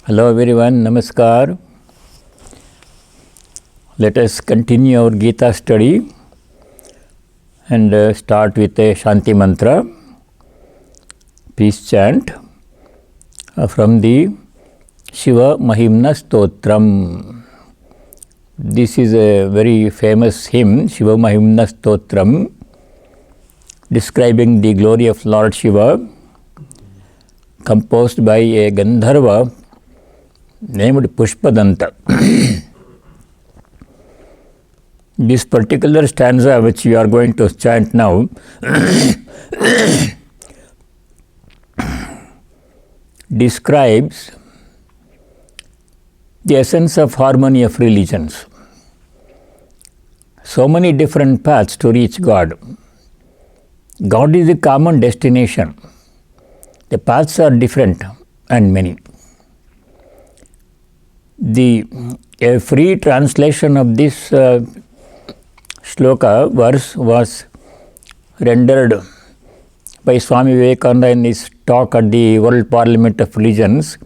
Hello everyone, Namaskar. Let us continue our Gita study and start with a Shanti Mantra, peace chant from the Shiva Mahimna Stotram. This is a very famous hymn, Shiva Mahimna Stotram, describing the glory of Lord Shiva, composed by a Gandharva named Pushpadanta. This particular stanza which we are going to chant now describes the essence of harmony of religions. So many different paths to reach God. God is the common destination. The paths are different and many. A free translation of this shloka verse was rendered by Swami Vivekananda in his talk at the World Parliament of Religions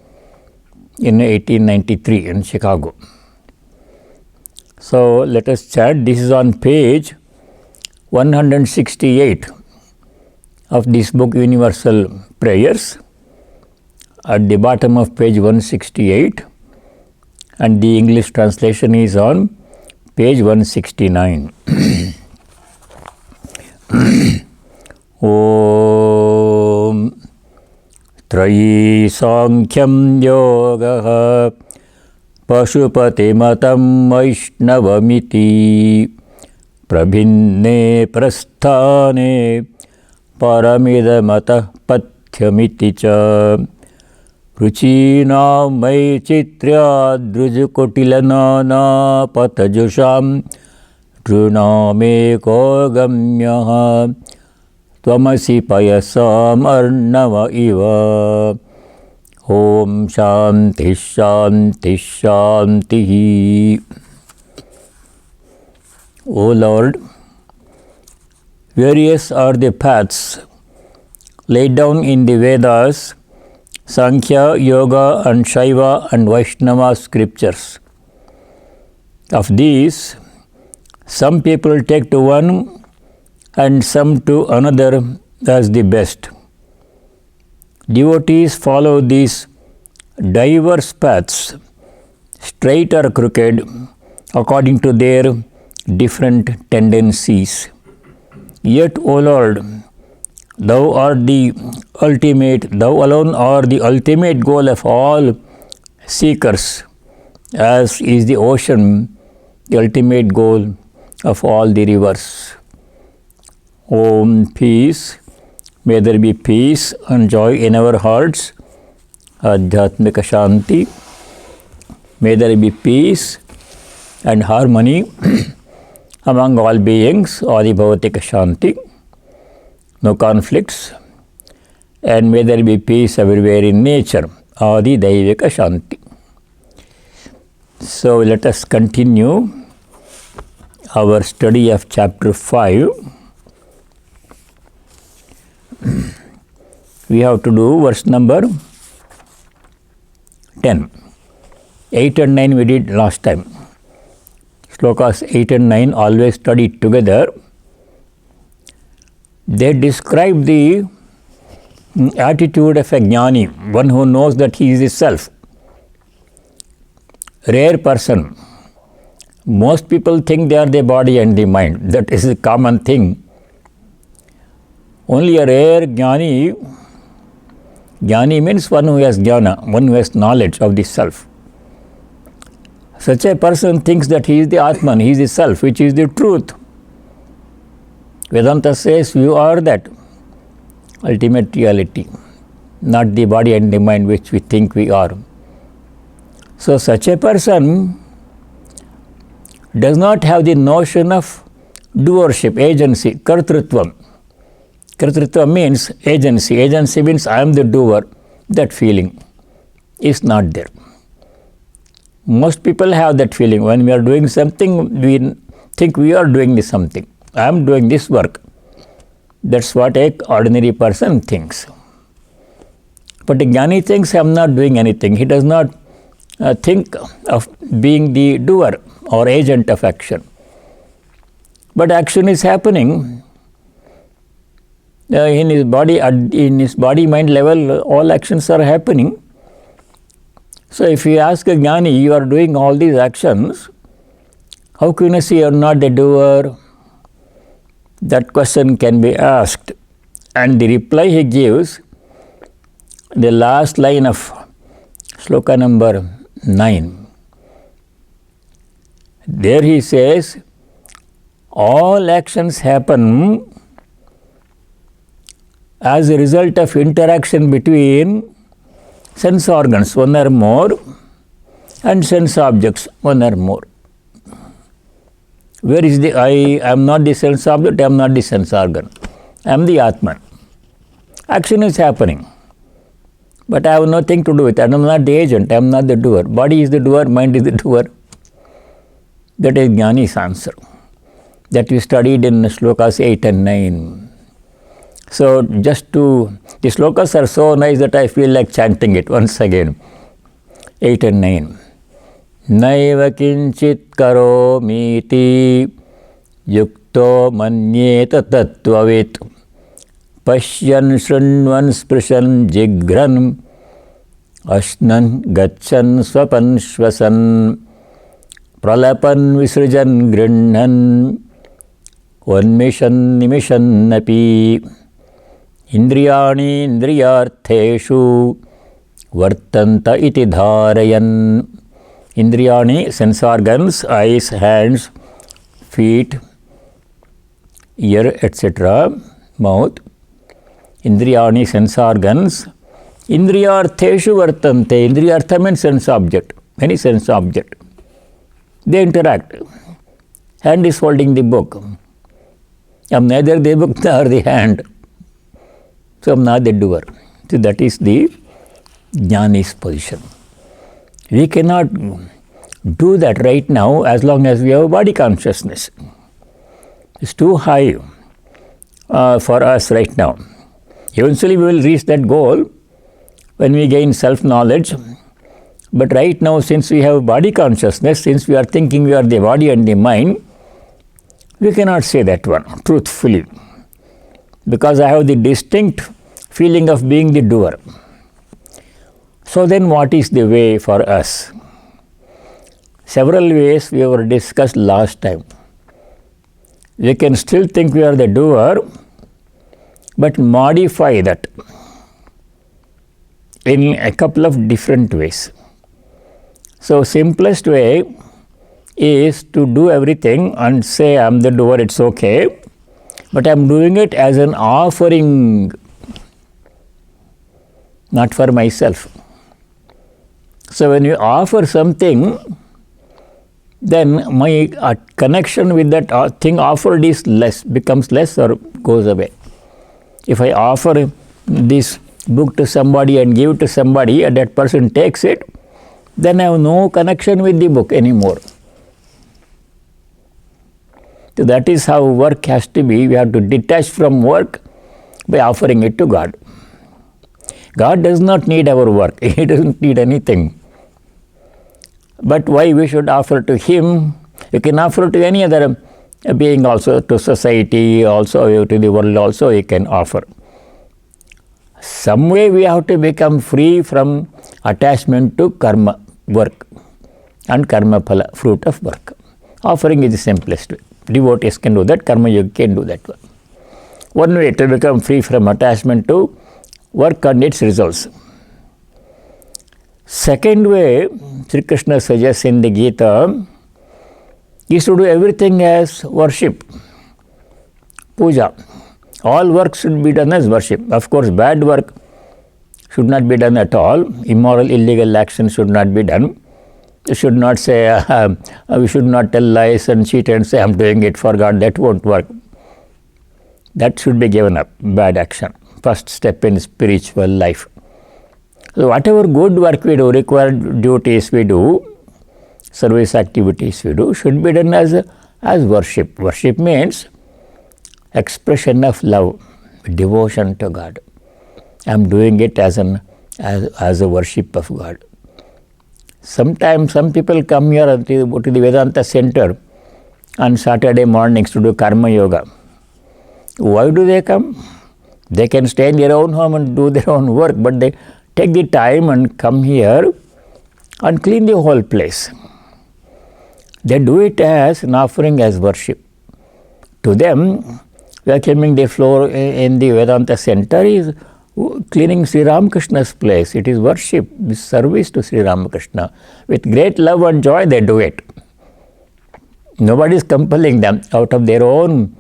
in 1893 in Chicago. So let us chant. This is on page 168 of this book, Universal Prayers, at the bottom of page 168, and the English translation is on page 169. Om Trayi Sankhyam Yogaha Pashupati Matam Vaishnavamiti Prabhinne Prasthane Paramidamata Pathyamiti Cha Ruchina Mai Chitya Drujukotilanana Patajusham Druname Kogamyaha Tvamasi Payasam Arnava Iva Om Shanti Shanti Shanti. O Lord, various are the paths laid down in the Vedas, Sankhya, Yoga and Shaiva and Vaishnava scriptures. Of these, some people take to one and some to another as the best. Devotees follow these diverse paths, straight or crooked, according to their different tendencies. Yet, O Lord, Thou art the ultimate, Thou alone art the ultimate goal of all seekers, as is the ocean the ultimate goal of all the rivers. Om peace, may there be peace and joy in our hearts, Adhyatmika Shanti. May there be peace and harmony among all beings, Adibhavatika Shanti. No conflicts, and may there be peace everywhere in nature, Adi Daivika Shanti. So let us continue our study of chapter 5. We have to do verse number 10. 8 and 9 we did last time. Slokas 8 and 9 always studied together. They describe the attitude of a jnani, one who knows that he is the self. Rare person. Most people think they are the body and the mind. That is a common thing. Only a rare jnani means one who has jnana, one who has knowledge of the self. Such a person thinks that he is the Atman, he is the self, which is the truth. Vedanta says you are that ultimate reality, not the body and the mind which we think we are. So such a person does not have the notion of doership, agency, kartrutvam. Kartrutva means agency. Agency means I am the doer. That feeling is not there. Most people have that feeling. When we are doing something, we think we are doing something. I am doing this work. That's what an ordinary person thinks. But a jnani thinks I am not doing anything. He does not think of being the doer or agent of action. But action is happening in his body-mind level. All actions are happening. So if you ask a jnani, you are doing all these actions, how can you say you are not the doer? That question can be asked. And the reply he gives, the last line of sloka number 9. There he says, all actions happen as a result of interaction between sense organs, one or more, and sense objects, one or more. Where is the I? I am not the sense object, I am not the sense organ. I am the Atman. Action is happening, but I have nothing to do with it. I am not the agent, I am not the doer. Body is the doer, mind is the doer. That is Jnani's answer. That we studied in slokas 8 and 9. So the slokas are so nice that I feel like chanting it once again. 8 and 9. Naiva kinchit karomiti yukto manyeta tattvavit pashyan shrunvan sprishan jigran ashnan gachan swapan shvasan pralapan visrajan grinhan vanmishan nimishan napi indriyani indriyartheshu vartanta iti dharayan. Indriyani, sense organs, eyes, hands, feet, ear, etc., mouth. Indriyani, sense organs. Indriyartheshu vartante. Indriyartha means sense object, any sense object. They interact. Hand is holding the book. I am neither the book nor the hand. So I am not the doer. So that is the Jnani's position. We cannot do that right now as long as we have body consciousness. It's too high for us right now. Eventually we will reach that goal when we gain self-knowledge. But right now, since we have body consciousness, since we are thinking we are the body and the mind, we cannot say that one truthfully. Because I have the distinct feeling of being the doer. So then what is the way for us? Several ways we were discussed last time. We can still think we are the doer, but modify that in a couple of different ways. So simplest way is to do everything and say I am the doer, it's okay, but I am doing it as an offering, not for myself. So when you offer something, then my connection with that thing offered is less, becomes less or goes away. If I offer this book to somebody and give it to somebody and that person takes it, then I have no connection with the book anymore. So that is how work has to be. We have to detach from work by offering it to God. God does not need our work. He doesn't need anything. But why we should offer to Him? You can offer to any other being also, to society also, to the world also you can offer. Some way we have to become free from attachment to karma, work, and karma phala, fruit of work. Offering is the simplest way. Devotees can do that, karma yoga can do that one. One way to become free from attachment to work and its results. Second way, Sri Krishna suggests in the Gita, is to do everything as worship, puja. All work should be done as worship. Of course, bad work should not be done at all. Immoral, illegal action should not be done. You should not say, we should not tell lies and cheat and say, I am doing it for God. That won't work. That should be given up, bad action. First step in spiritual life. So whatever good work we do, required duties we do, service activities we do, should be done as worship. Worship means expression of love, devotion to God. I am doing it as a worship of God. Sometimes some people come here to the Vedanta center on Saturday mornings to do karma yoga. Why do they come? They can stay in their own home and do their own work, but they take the time and come here and clean the whole place. They do it as an offering, as worship. To them, vacuuming the floor in the Vedanta center is cleaning Sri Ramakrishna's place. It is worship, service to Sri Ramakrishna. With great love and joy they do it. Nobody is compelling them. Out of their own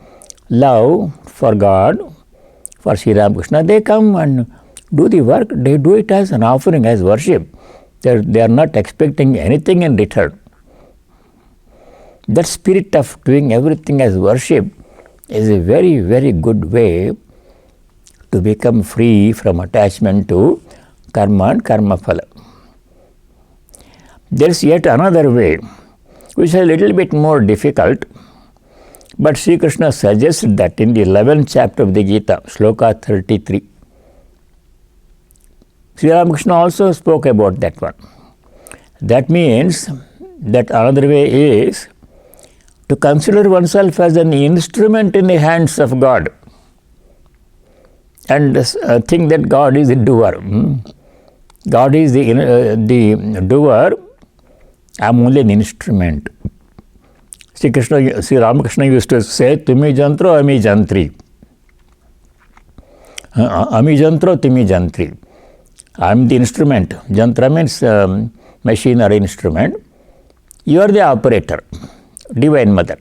love for God, for Sri Ramakrishna, they come and do the work. They do it as an offering, as worship. They are not expecting anything in return. That spirit of doing everything as worship is a very, very good way to become free from attachment to karma and karma phala. There is yet another way, which is a little bit more difficult, but Sri Krishna suggests that in the 11th chapter of the Gita, Shloka 33. Sri Ramakrishna also spoke about that one. That means that another way is to consider oneself as an instrument in the hands of God and think that God is the doer. God is the doer. I am only an instrument. Sri Ramakrishna used to say, Tumi jantro, ami jantri. Ami jantro, tumi jantri. I am the instrument. Jantra means machine or instrument. You are the operator, Divine Mother.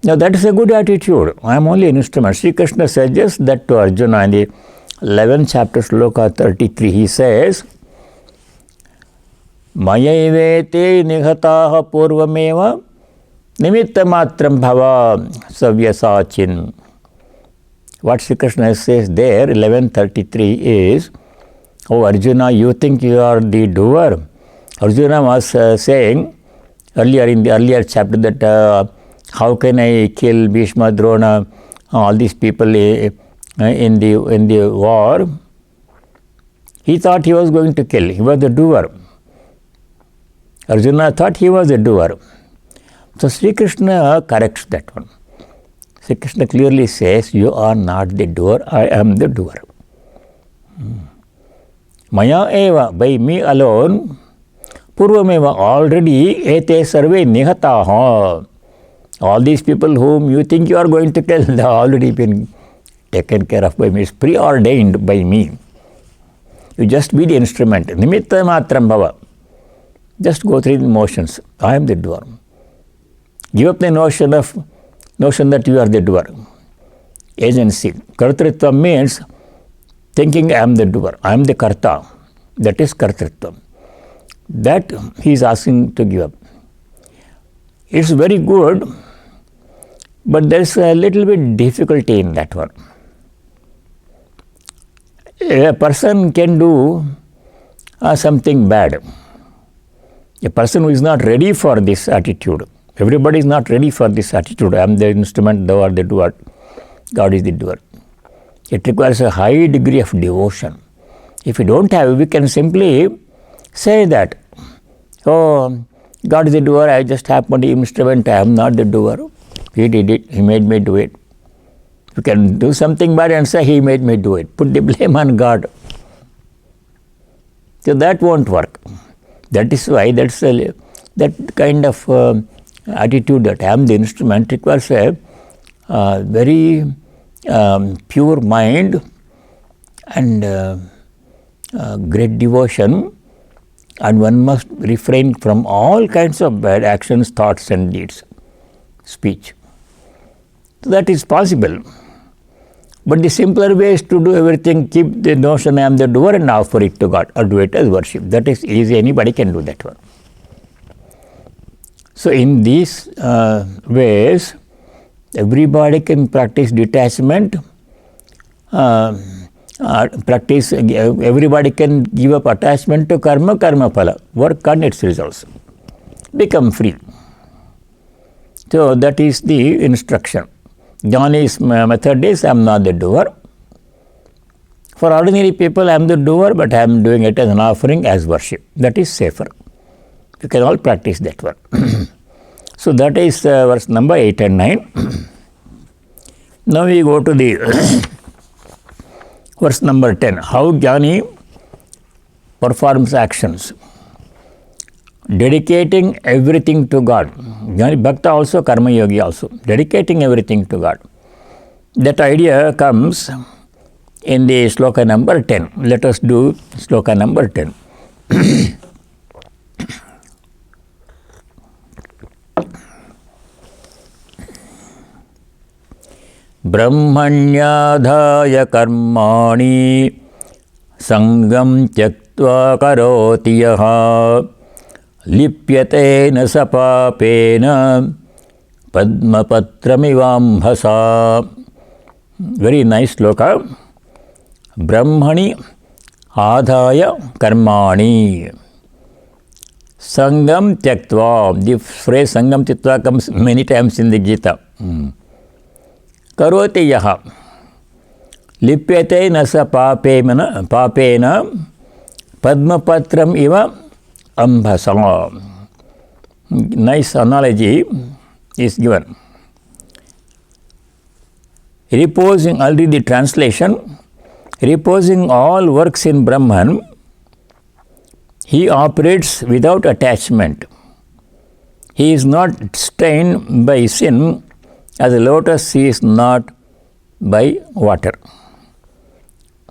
Now that is a good attitude. I am only an instrument. Sri Krishna suggests that to Arjuna in the 11th chapter, Shloka 33. He says, Mayaivete nihataha purvameva nimittamatram bhava savyasachin. What Sri Krishna says there, 11:33 is, oh Arjuna, you think you are the doer? Arjuna was saying earlier in the earlier chapter that how can I kill Bhishma, Drona, all these people in the war? He thought he was going to kill. He was the doer. Arjuna thought he was a doer. So Sri Krishna corrects that one. Sri Krishna clearly says, you are not the doer, I am the doer. Maya eva, by me alone, purvameva, already ete sarve nihataha. All these people whom you think you are going to kill, they have already been taken care of by me. It's preordained by me. You just be the instrument. Nimitta matram bhava. Just go through the motions. I am the doer. Give up the notion that you are the doer. Agency. Kartritva means thinking I am the doer. I am the karta. That is kartritva. That he is asking to give up. It's very good, but there is a little bit difficulty in that one. A person can do something bad. A person who is not ready for this attitude. Everybody is not ready for this attitude. I am the instrument, thou art the doer. God is the doer. It requires a high degree of devotion. If you don't have, we can simply say that, oh, God is the doer, I just happen to be instrument, I am not the doer. He did it, he made me do it. You can do something bad and say, he made me do it. Put the blame on God. So that won't work. That is why that kind of attitude that I am the instrument requires a very pure mind and great devotion, and one must refrain from all kinds of bad actions, thoughts and deeds, speech. So that is possible. But the simpler way is to do everything, keep the notion I am the doer and offer it to God, or do it as worship. That is easy, anybody can do that one. So in these ways, everybody can practice detachment, everybody can give up attachment to karma, karma phala, work on its results, become free. So that is the instruction. Jnani's method is, I am not the doer. For ordinary people, I am the doer, but I am doing it as an offering, as worship. That is safer. You can all practice that one. So that is verse number 8 and 9. Now we go to the verse number 10. How Jnani performs actions. Dedicating everything to God. Jnani Bhakta also, Karma Yogi also. Dedicating everything to God. That idea comes in the sloka number 10. Let us do sloka number 10. Brahmanyadhaya karmani sangam tyaktva karoti yaha lipyate na sapapena padmapatramivambhasa. Very nice sloka. Brahmani adhaya karmani sangam tyaktva. The phrase sangam tyaktva comes many times in the Gita. Karoti yaha lipyate nasa papena padmapatram iva ambhasa. Nice analogy is given. Reposing, I'll read the translation. Reposing all works in Brahman, he operates without attachment. He is not stained by sin, as a lotus is not by water.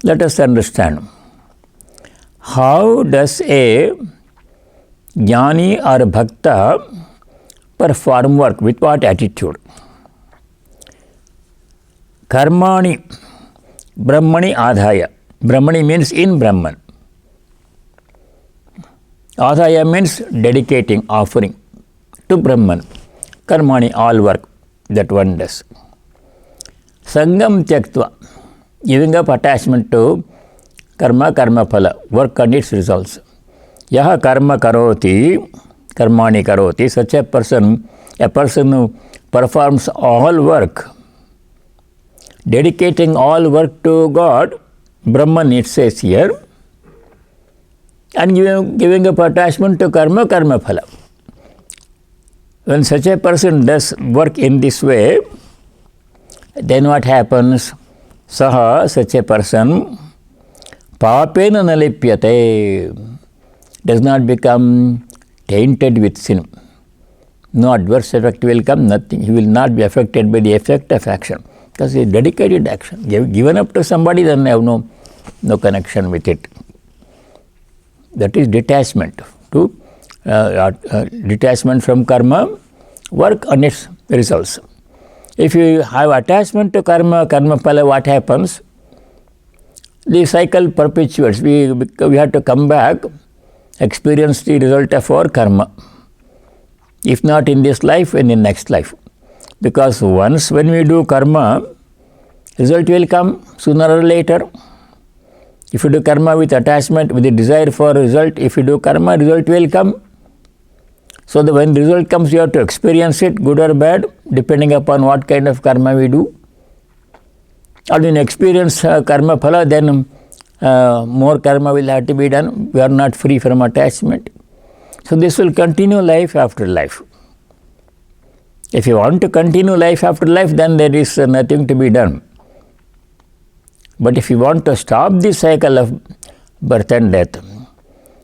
Let us understand. How does a jnani or bhakta perform work? With what attitude? Karmani, Brahmani adhaya. Brahmani means in Brahman. Adhaya means dedicating, offering to Brahman. Karmani, all work that one does. Sangam tyaktva, giving up attachment to karma, karma phala, work and its results. Yaha karma karoti, karmani karoti, such a person who performs all work, dedicating all work to God, Brahman it says here, and giving up attachment to karma, karma phala. When such a person does work in this way, then what happens? Saha, such a person, papena nalipyate, does not become tainted with sin. No adverse effect will come, nothing. He will not be affected by the effect of action. Because it's dedicated action. Given up to somebody, then I have no connection with it. That is detachment. Detachment from karma, work and its results. If you have attachment to karma, karma phala, what happens? The cycle perpetuates. We have to come back, experience the result of our karma. If not in this life, in the next life. Because once when we do karma, result will come sooner or later. If you do karma with attachment, with the desire for result, if you do karma, result will come. So when result comes, you have to experience it, good or bad, depending upon what kind of karma we do. Or when experience karma phala, then more karma will have to be done. We are not free from attachment. So this will continue life after life. If you want to continue life after life, then there is nothing to be done. But if you want to stop the cycle of birth and death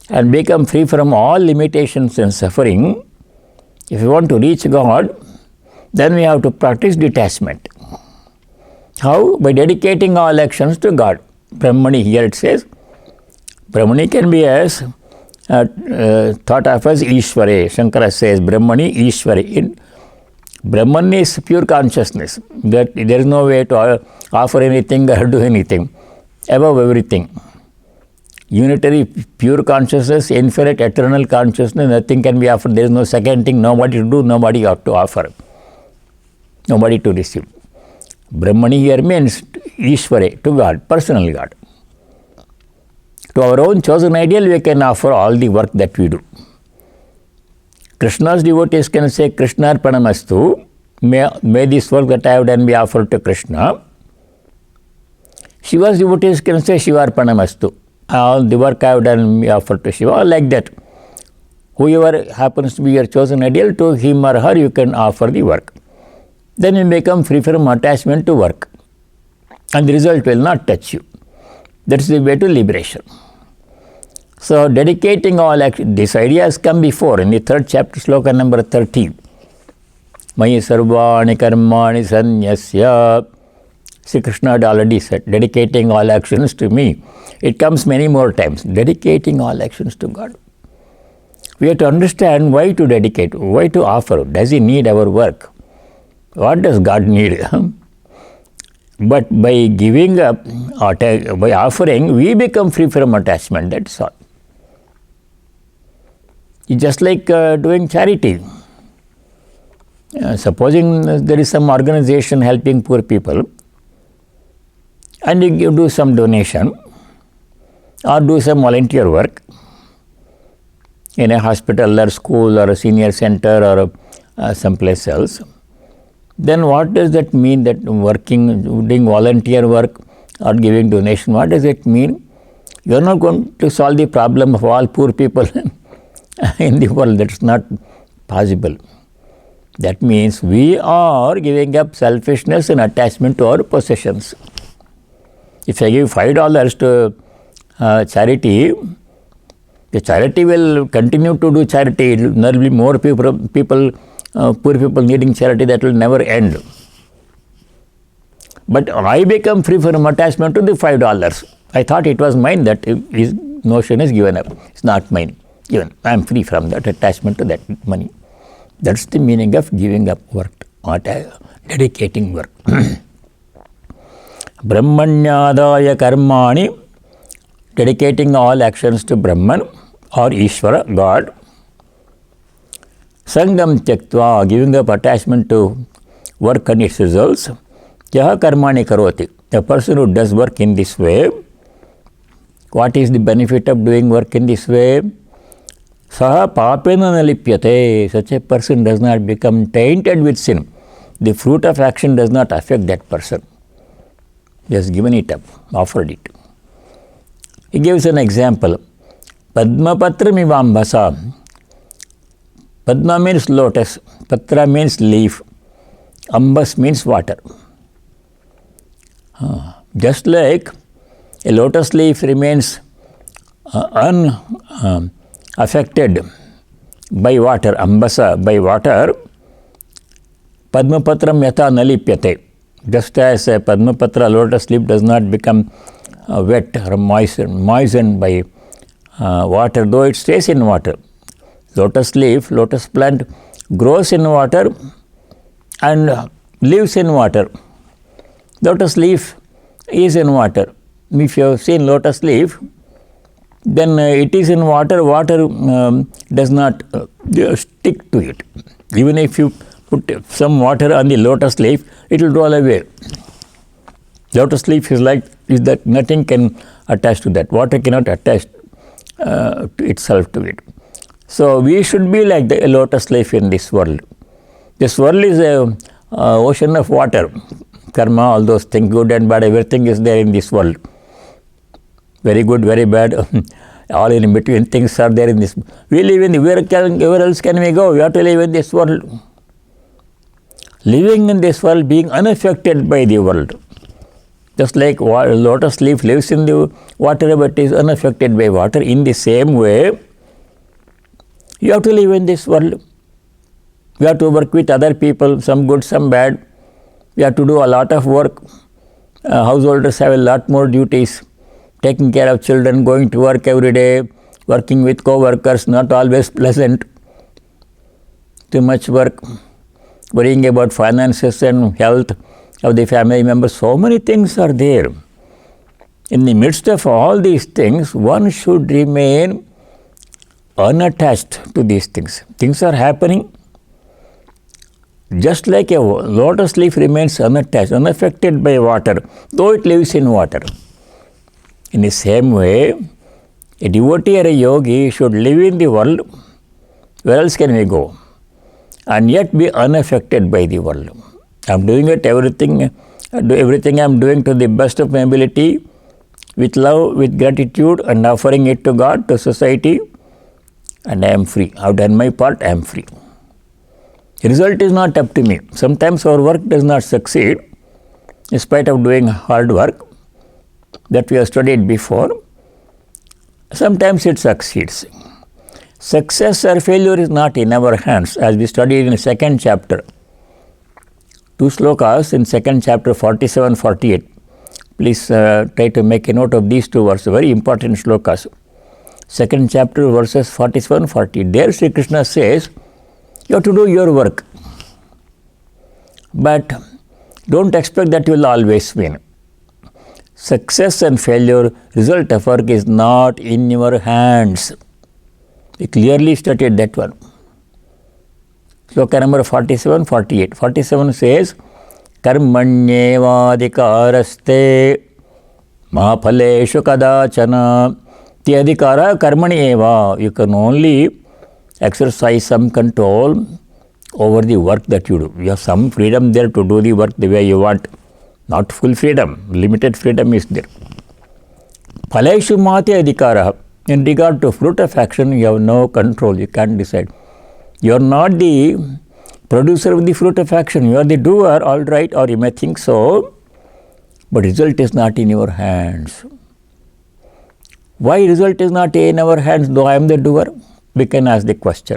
and become free from all limitations and suffering, if you want to reach God, then we have to practice detachment. How? By dedicating all actions to God. Brahmani, here it says, Brahmani can be as thought of as Ishvare. Shankara says, Brahmani Ishvare. Brahman is pure consciousness. That there is no way to offer anything or do anything. Above everything. Unitary, pure consciousness, infinite, eternal consciousness, nothing can be offered. There is no second thing, nobody to do, nobody ought to offer. Nobody to receive. Brahmani here means Ishvare, to God, personal God. To our own chosen ideal, we can offer all the work that we do. Krishna's devotees can say, Krishna Arpanamastu, may this work that I have done be offered to Krishna. Shiva's devotees can say Shivarpanamastu. All the work I have done, we offer to Shiva, like that. Whoever happens to be your chosen ideal, to him or her you can offer the work. Then you become free from attachment to work. And the result will not touch you. That's the way to liberation. So dedicating all action, this idea has come before in the 3rd chapter, sloka number 30. Mayi sarvani karmani sanyasya. Sri Krishna had already said, dedicating all actions to me. It comes many more times, dedicating all actions to God. We have to understand why to dedicate, why to offer. Does he need our work? What does God need? But by giving up, or by offering, we become free from attachment, that's all. It's just like doing charity. Supposing there is some organization helping poor people, and you do some donation or do some volunteer work in a hospital or school or a senior center or someplace else, then what does that mean, that working, doing volunteer work or giving donation, what does it mean? You are not going to solve the problem of all poor people in the world. That's not possible. That means we are giving up selfishness and attachment to our possessions. If I give $5 to charity, the charity will continue to do charity. There will be more people, poor people needing charity, that will never end. But I become free from attachment to the $5. I thought it was mine, that his notion is given up. It's not mine. Even I am free from that attachment to that money. That's the meaning of giving up work, or dedicating work. Brahmanyadaya karmani, dedicating all actions to Brahman or Ishvara, God. Sangam tyaktva, giving up attachment to work and its results. Yaha karmani karoti, a person who does work in this way, what is the benefit of doing work in this way? Saha papena nalipyate, such a person does not become tainted with sin. The fruit of action does not affect that person. He has given it up, offered it. He gives an example. Padmapatra mivambasa. Padma means lotus, patra means leaf, ambas means water. Just like a lotus leaf remains unaffected by water, ambasa, by water, Padmapatram yatha nalipyate. Just as a Padmapatra, lotus leaf, does not become wet or moistened by water, though it stays in water. Lotus leaf, lotus plant grows in water and lives in water. Lotus leaf is in water. If you have seen lotus leaf, then it is in water, water does not stick to it. Even if you put some water on the lotus leaf, it will roll away. Lotus leaf is like that, nothing can attach to that. Water cannot attach itself to it. So we should be like the lotus leaf in this world. This world is a ocean of water. Karma, all those things, good and bad, everything is there in this world. Very good, very bad, all in between things are there in this. We live in, where else can we go? We have to live in this world. Living in this world, being unaffected by the world. Just like lotus leaf lives in the water but is unaffected by water, in the same way, you have to live in this world. You have to work with other people, some good, some bad. You have to do a lot of work. Householders have a lot more duties. Taking care of children, going to work every day, working with co-workers, not always pleasant. Too much work. Worrying about finances and health of the family members. So many things are there. In the midst of all these things, one should remain unattached to these things. Things are happening. Just like a lotus leaf remains unattached, unaffected by water, though it lives in water. In the same way, a devotee or a yogi should live in the world. Where else can we go? And yet be unaffected by the world. I am doing it everything do everything I am doing to the best of my ability, with love, with gratitude, and offering it to God, to society, and I am free. I have done my part, I am free. The result is not up to me. Sometimes our work does not succeed, in spite of doing hard work that we have studied before. Sometimes it succeeds. Success or failure is not in our hands, as we studied in the second chapter. 2 slokas in second chapter 47-48. Please try to make a note of these two verses, very important slokas. Second chapter verses 47-48. There Sri Krishna says, you have to do your work. But don't expect that you will always win. Success and failure, result of work is not in your hands. He clearly stated that one. Sloka number 47-48. 47 says, Karmanyevadikaraste mahaphaleshu kadachana. The adhikara karmani eva. You can only exercise some control over the work that you do. You have some freedom there to do the work the way you want. Not full freedom, limited freedom is there. Phaleshu mati adhikara. In regard to fruit of action, you have no control, you can't decide. You are not the producer of the fruit of action, you are the doer, all right, or you may think so, but result is not in your hands. Why result is not in our hands, though I am the doer? We can ask the question.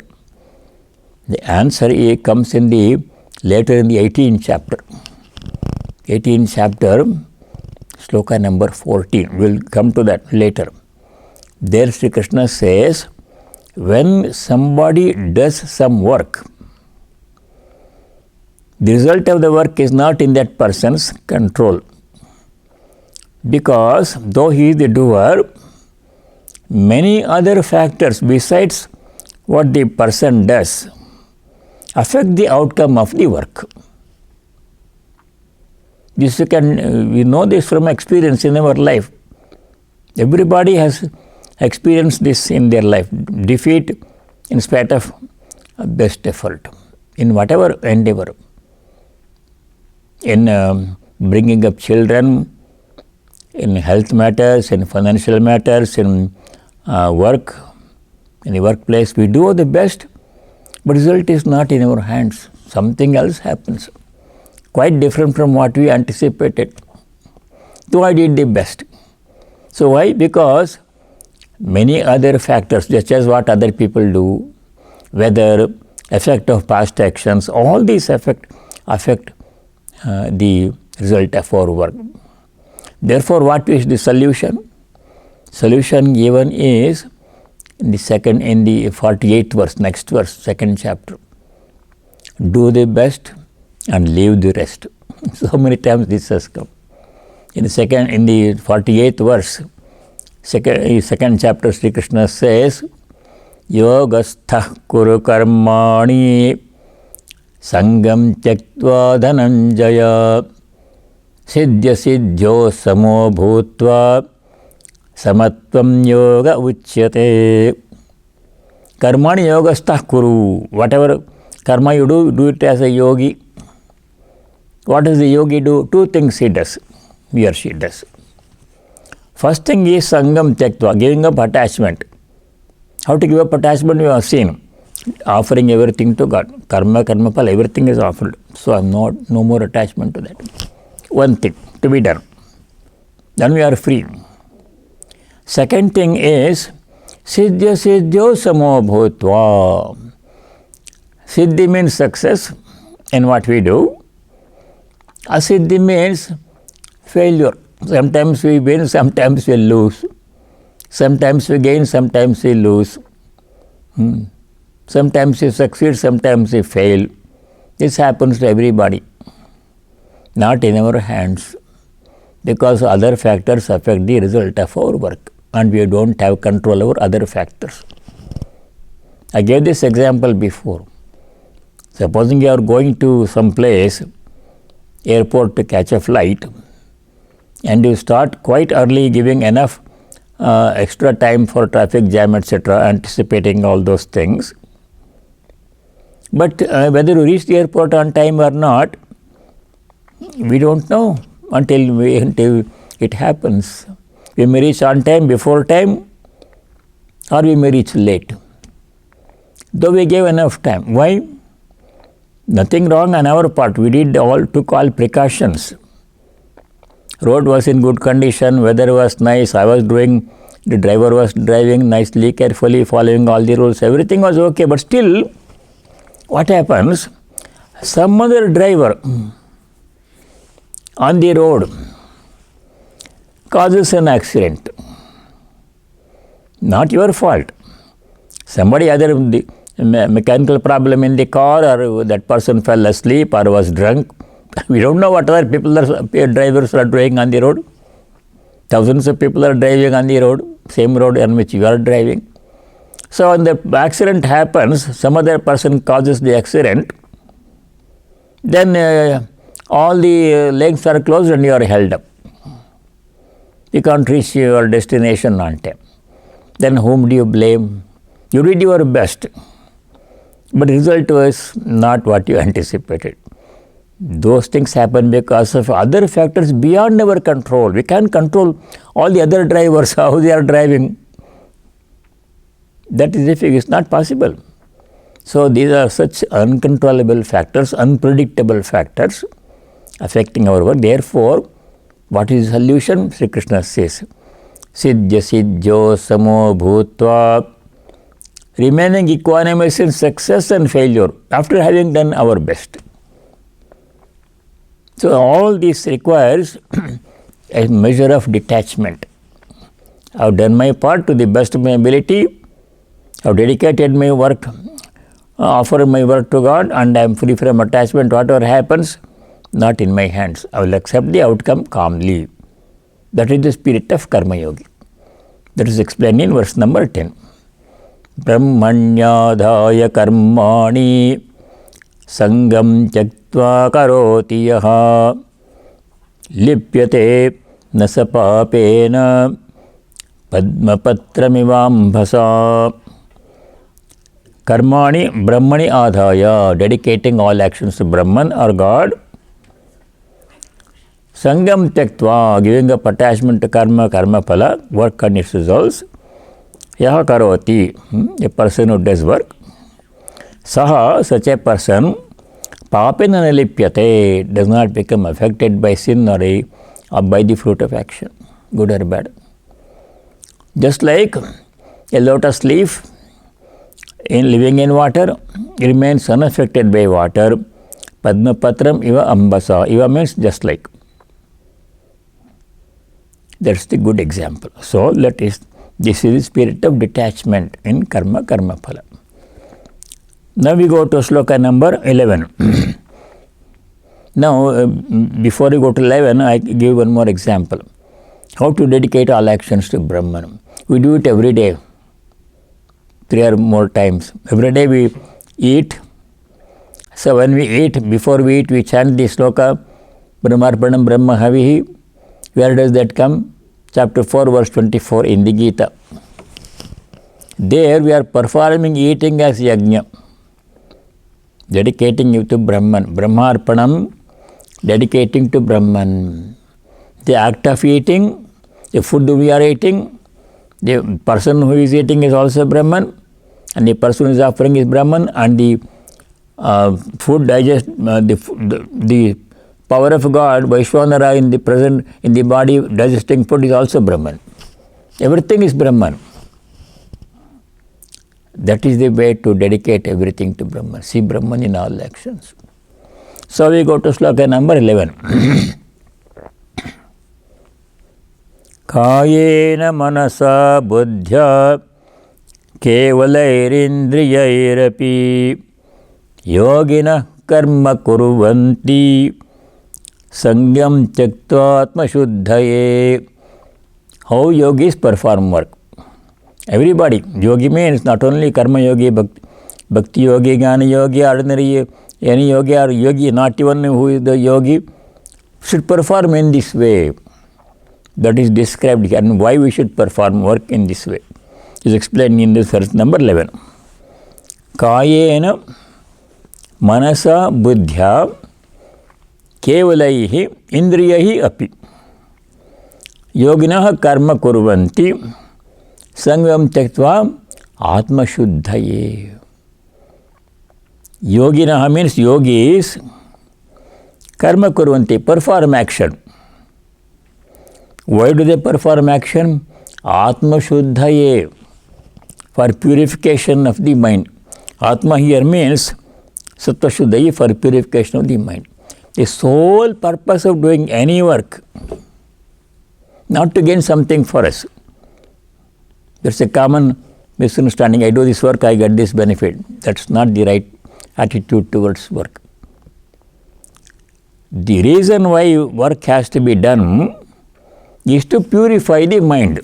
The answer comes in later in the 18th chapter. 18th chapter, sloka number 14. We will come to that later. There Sri Krishna says, when somebody does some work, the result of the work is not in that person's control. Because though he is the doer, many other factors besides what the person does affect the outcome of the work. We know this from experience in our life. Everybody has experienced this in their life. Defeat in spite of best effort in whatever endeavor. In bringing up children, in health matters, in financial matters, in work, in the workplace, we do the best, but result is not in our hands. Something else happens, quite different from what we anticipated. Though I did the best. So why? Because many other factors, just as what other people do, weather, effect of past actions, all these affect the result of our work. Therefore, what is the solution? Solution given is in the 48th verse, next verse, second chapter. Do the best and leave the rest. So many times this has come. In the 48th verse, second chapter, Sri Krishna says, Yogastha kuru karmani sangam tyaktva dhananjaya siddhya siddhyo samo bhutva samatvam yoga uchyate. Karmani yogastha kuru. Whatever karma you do it as a yogi. What does the yogi do? Two things he does, he or she does. First thing is sangam tyaktva, giving up attachment. How to give up attachment we have seen. Offering everything to God. Karma phala, everything is offered. So I have no more attachment to that. One thing to be done. Then we are free. Second thing is siddhya siddhyo samo bhutva. Siddhi means success in what we do. Asiddhi means failure. Sometimes we win, sometimes we lose. Sometimes we gain, sometimes we lose. Sometimes we succeed, sometimes we fail. This happens to everybody. Not in our hands. Because other factors affect the result of our work. And we don't have control over other factors. I gave this example before. Supposing you are going to some place, airport to catch a flight, and you start quite early giving enough extra time for traffic jam, etc., anticipating all those things. But whether you reach the airport on time or not, We don't know until it happens. We may reach on time, before time, or we may reach late. Though we gave enough time. Why? Nothing wrong on our part. We took all precautions. Road was in good condition, weather was nice, the driver was driving nicely, carefully, following all the rules. Everything was okay, but still, what happens? Some other driver on the road causes an accident. Not your fault. Somebody either the mechanical problem in the car, or that person fell asleep or was drunk. We don't know what other drivers are doing on the road. Thousands of people are driving on the road, same road on which you are driving. So when the accident happens, some other person causes the accident, then all the lanes are closed and you are held up. You can't reach your destination on time. Then whom do you blame? You did your best, but the result was not what you anticipated. Those things happen because of other factors beyond our control. We can't control all the other drivers, how they are driving. That is if it's not possible. So these are such uncontrollable factors, unpredictable factors affecting our work. Therefore, what is the solution? Sri Krishna says, Siddhya Siddhyo Samo Bhutva, remaining equanimous in success and failure after having done our best. So all this requires a measure of detachment. I have done my part to the best of my ability. I have dedicated my work, offered my work to God, and I am free from attachment. Whatever happens, not in my hands. I will accept the outcome calmly. That is the spirit of Karma Yogi. That is explained in verse number 10. Brahmanyadhaya karmani sangam tyaktva karoti yaha lipyate nasa papena padmapatramivambhasa. Karmani Brahmani adhaya, dedicating all actions to Brahman or God. Sangam tyaktva, giving up attachment to karma, karma phala, work and its results. Yaha karoti, a person who does work. Saha, such a person, papena nalipyate, does not become affected by sin or by the fruit of action, good or bad. Just like a lotus leaf living in water remains unaffected by water. Padmapatram iva ambasa. Iva means just like. That's the good example. So this is the spirit of detachment in karma, karma phala. Now we go to sloka number 11. Now before we go to 11, I give one more example. How to dedicate all actions to Brahman. We do it every day, 3 or more times. Every day we eat. So when we eat, before we eat, we chant the sloka, Brahmarpanam Brahma Havihi. Where does that come? Chapter 4, verse 24 in the Gita. There we are performing eating as yajna, dedicating it to Brahman. Brahmarpanam, dedicating to Brahman. The act of eating, the food we are eating, the person who is eating is also Brahman, and the person who is offering is Brahman, and the food digest, the power of God, Vaishwanara in the present, in the body digesting food is also Brahman. Everything is Brahman. That is the way to dedicate everything to Brahman. See Brahman in all actions. So we go to sloka number 11. Kayena manasa buddhya kevalairindriyairapi yogina karma kuruvanti sangyam tyaktva atma shuddhaye. How yogis perform work. Everybody, yogi means not only karma yogi, bhakti yogi, jnana yogi, ordinary, any yogi or yogi, not even who is the yogi, should perform in this way. That is described here, and why we should perform work in this way is explained in this verse number 11. Kayena manasa buddhya केवलैः इन्द्रियैः अपि योगिनः कर्म कुर्वन्ति संगं त्यक्त्वा आत्मशुद्धये. Yoginah means yogis karma kurvanti, perform action. Why do they perform action? Atma Shuddhaye, for purification of the mind. Atma here means Sattva Shuddhaye, for purification of the mind. The sole purpose of doing any work, not to gain something for us. There's a common misunderstanding. I do this work, I get this benefit. That's not the right attitude towards work. The reason why work has to be done is to purify the mind.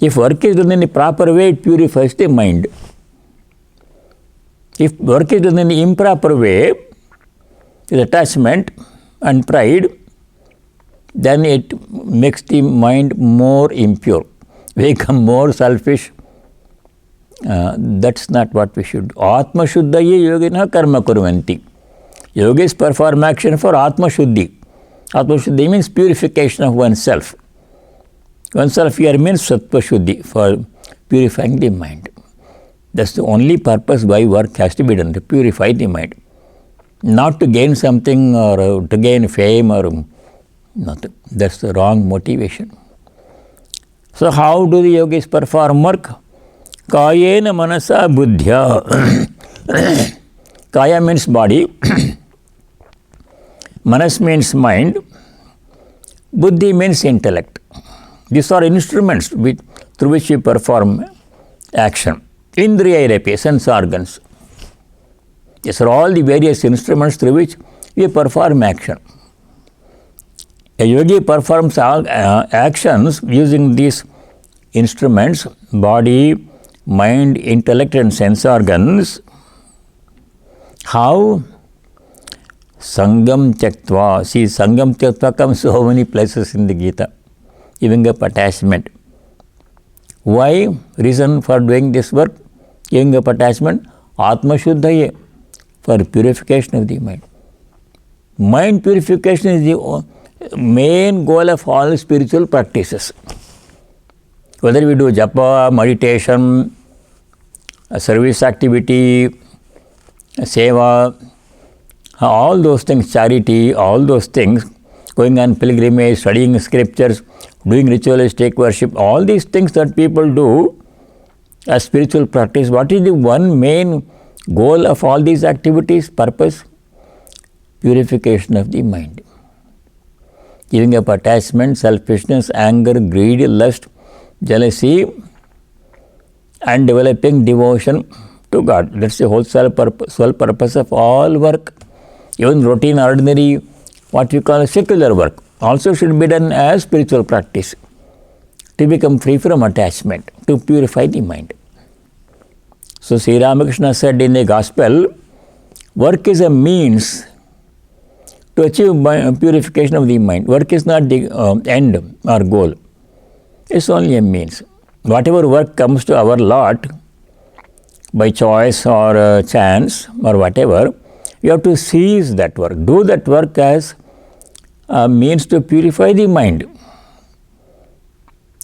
If work is done in the proper way, it purifies the mind. If work is done in the improper way, with attachment and pride, then it makes the mind more impure, become more selfish. That's not what we should do. Atma Shuddhaye yogina karma kurvanti. Yogis perform action for Atma Shuddhi. Atma Shuddhi means purification of oneself. Oneself here means Sattva Shuddhi, for purifying the mind. That's the only purpose why work has to be done, to purify the mind. Not to gain something or to gain fame or nothing. That's the wrong motivation. So how do the yogis perform work? Kayena manasa buddhya. Kaya means body. Manas means mind. Buddhi means intellect. These are instruments through which we perform action. Indriya, sense organs. These are all the various instruments through which we perform action. A yogi performs actions using these instruments, body, mind, intellect and sense organs. How? Sangam Tyaktva. See, Sangam Tyaktva comes so many places in the Gita, giving up attachment. Why? Reason for doing this work, giving up attachment, Atma Shuddhaye, for purification of the mind. Mind purification is the main goal of all spiritual practices. Whether we do japa, meditation, service activity, seva, all those things, charity, all those things, going on pilgrimage, studying scriptures, doing ritualistic worship, all these things that people do as spiritual practice, what is the one main goal of all these activities, purpose? Purification of the mind. Giving up attachment, selfishness, anger, greed, lust, jealousy, and developing devotion to God. That's the whole sole purpose of all work. Even routine, ordinary, what we call secular work, also should be done as spiritual practice, to become free from attachment, to purify the mind. So Sri Ramakrishna said in the Gospel, work is a means to achieve purification of the mind. Work is not the end or goal. It's only a means. Whatever work comes to our lot, by choice or chance or whatever, you have to seize that work. Do that work as a means to purify the mind.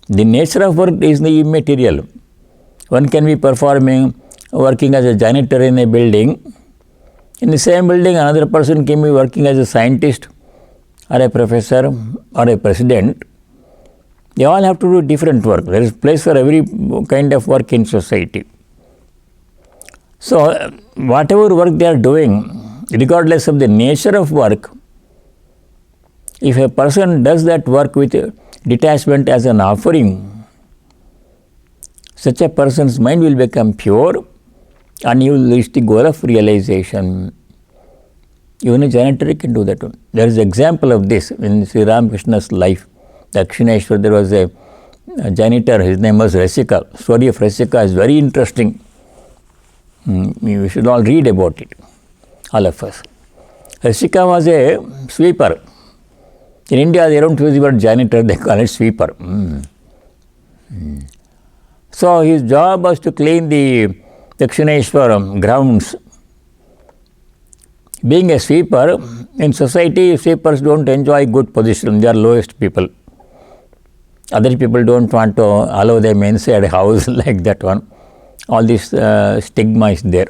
The nature of work is the immaterial. One can be working as a janitor in a building. In the same building, another person can be working as a scientist or a professor or a president. They all have to do different work. There is place for every kind of work in society. So, whatever work they are doing, regardless of the nature of work, if a person does that work with detachment as an offering, such a person's mind will become pure and he will reach the goal of realization. Even a janitor can do that one. There is an example of this in Sri Ramakrishna's life. Dakshineshwar, there was a janitor, his name was Rasika. Story of Rasika is very interesting. We should all read about it, all of us. Rasika was a sweeper. In India, they don't use the word janitor, they call it sweeper. So his job was to clean the Dakshineshwar grounds. Being a sweeper, in society, sweepers don't enjoy good position. They are lowest people. Other people don't want to allow them inside a house like that one. All this stigma is there,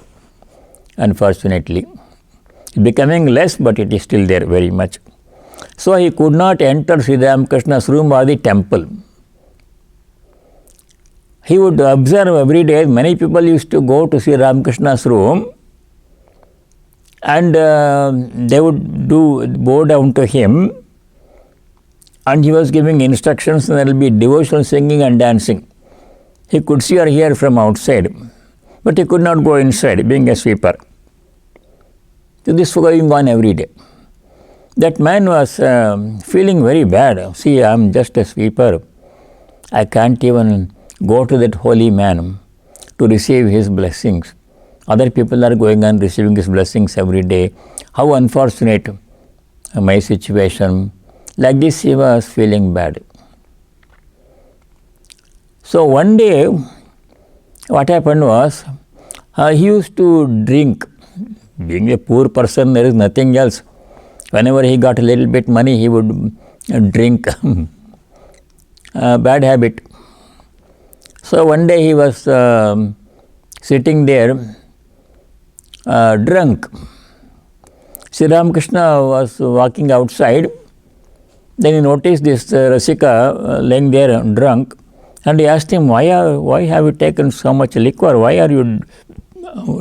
unfortunately. It's becoming less, but it is still there very much. So he could not enter Sri Ramakrishna's room or the temple. He would observe every day, many people used to go to Sri Ramakrishna's room and they would bow down to him, and he was giving instructions, and there will be devotional singing and dancing. He could see or hear from outside, but he could not go inside, being a sweeper. So this was going on every day. That man was feeling very bad. See, I am just a sweeper. I can't even go to that holy man to receive his blessings. Other people are going and receiving his blessings every day. How unfortunate my situation. Like this he was feeling bad. So one day what happened was, he used to drink. Being a poor person, there is nothing else. Whenever he got a little bit money, he would drink. Bad habit. So one day he was sitting there drunk. Sri Ramakrishna was walking outside. Then he noticed this Rasika laying there drunk, and he asked him, why have you taken so much liquor? Why are you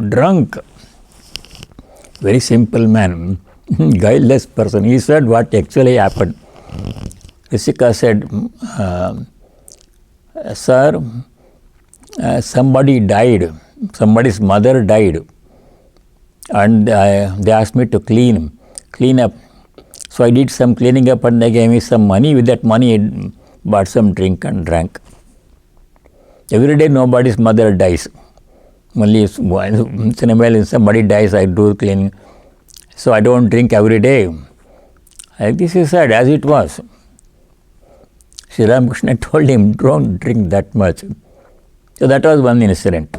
drunk? Very simple man, guileless person. He said what actually happened. Rasika said, sir, somebody died, somebody's mother died, and they asked me to clean up. So I did some cleaning up and they gave me some money. With that money I bought some drink and drank. Every day nobody's mother dies. Only once in a while somebody dies, I do cleaning. So I don't drink every day. Like this he said, as it was. Sri Ramakrishna told him, don't drink that much. So that was one incident.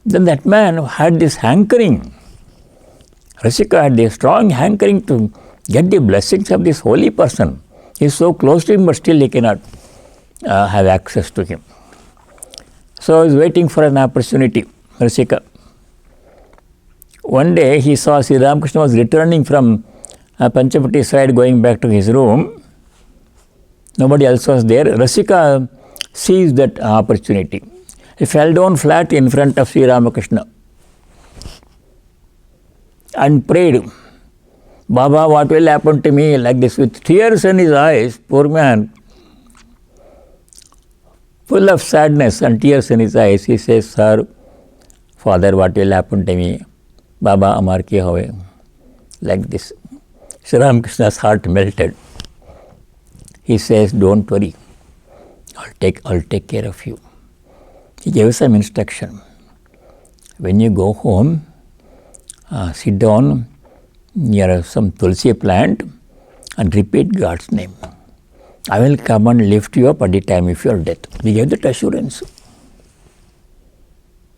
Then that man had this hankering. Rasika had this strong hankering to get the blessings of this holy person. He is so close to him, but still he cannot have access to him. So he was waiting for an opportunity, Rasika. One day he saw Sri Ramakrishna was returning from Panchavati side, going back to his room. Nobody else was there. Rasika seized that opportunity. He fell down flat in front of Sri Ramakrishna and prayed, Baba, what will happen to me? Like this, with tears in his eyes, poor man, full of sadness and tears in his eyes, he says, Sir, Father, what will happen to me? Baba, amar ki hoye. Like this. Sri Ramakrishna's heart melted. He says, don't worry, I'll take care of you. He gave some instruction. When you go home, sit down near some tulsi plant and repeat God's name. I will come and lift you up at the time of your death. He gave that assurance.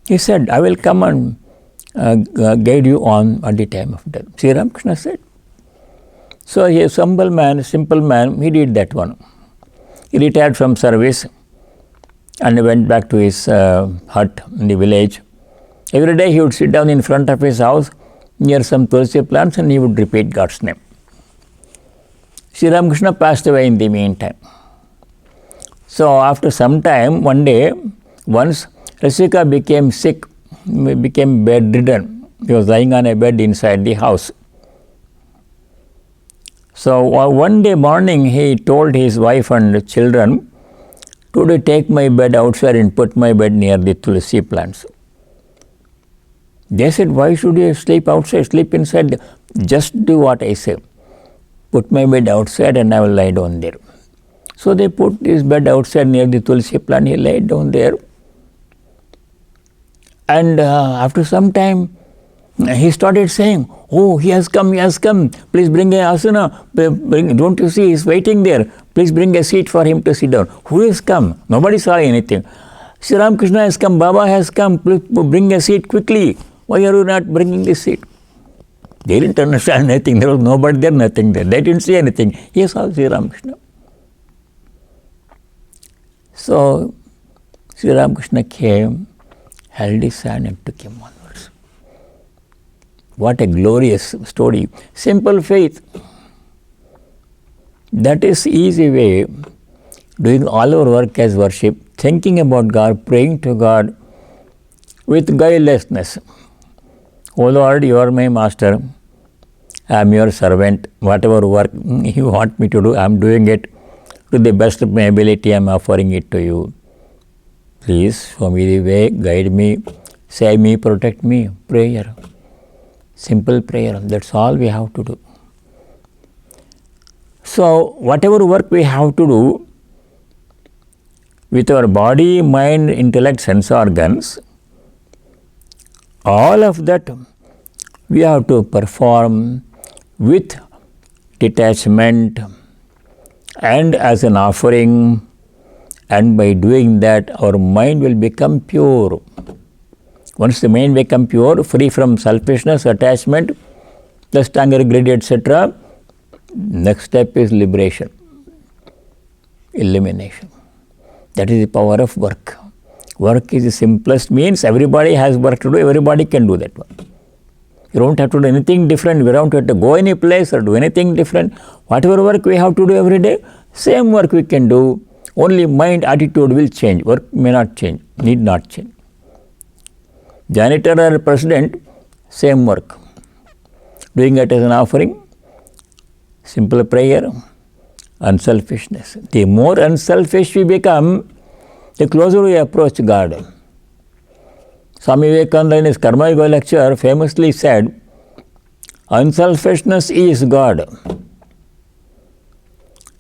He said, I will come and guide you on at the time of death. Sri Ramakrishna said. So he is a simple man, he did that one. He retired from service and went back to his hut in the village. Every day he would sit down in front of his house near some tulsi plants and he would repeat God's name. Sri Ramakrishna passed away in the meantime. So after some time, one day, once Rasika became sick, became bedridden. He was lying on a bed inside the house. So one day morning he told his wife and children, today take my bed outside and put my bed near the tulsi plants. They said, why should you sleep outside? Sleep inside. Just do what I say. Put my bed outside and I will lie down there. So they put his bed outside near the tulsi plant. He lay down there. And after some time, he started saying, oh, he has come. Please bring a asana. Don't you see, he's waiting there. Please bring a seat for him to sit down. Who has come? Nobody saw anything. Sri Ramakrishna has come. Baba has come. Please bring a seat quickly. Why are you not bringing the seat? They didn't understand anything. There was nobody there, nothing there. They didn't see anything. He saw Sri Ramakrishna. So Sri Ramakrishna came, held his hand and took him onwards. What a glorious story. Simple faith. That is easy way, doing all our work as worship, thinking about God, praying to God with guilelessness. O Lord, you are my master. I am your servant. Whatever work you want me to do, I am doing it to the best of my ability. I am offering it to you. Please show me the way, guide me, save me, protect me. Prayer. Simple prayer. That's all we have to do. So, whatever work we have to do with our body, mind, intellect, sense organs, all of that we have to perform with detachment and as an offering, and by doing that our mind will become pure. Once the mind becomes pure, free from selfishness, attachment, lust, anger, greed, etc., next step is liberation, elimination. That is the power of work. Work is the simplest means. Everybody has work to do, everybody can do that one. You don't have to do anything different. We don't have to go any place or do anything different. Whatever work we have to do every day, same work we can do. Only mind attitude will change. Work may not change, need not change. Janitor or president, same work. Doing it as an offering, simple prayer, unselfishness. The more unselfish we become, the closer we approach God. Swami Vivekananda in his Karma Yoga lecture famously said, unselfishness is God.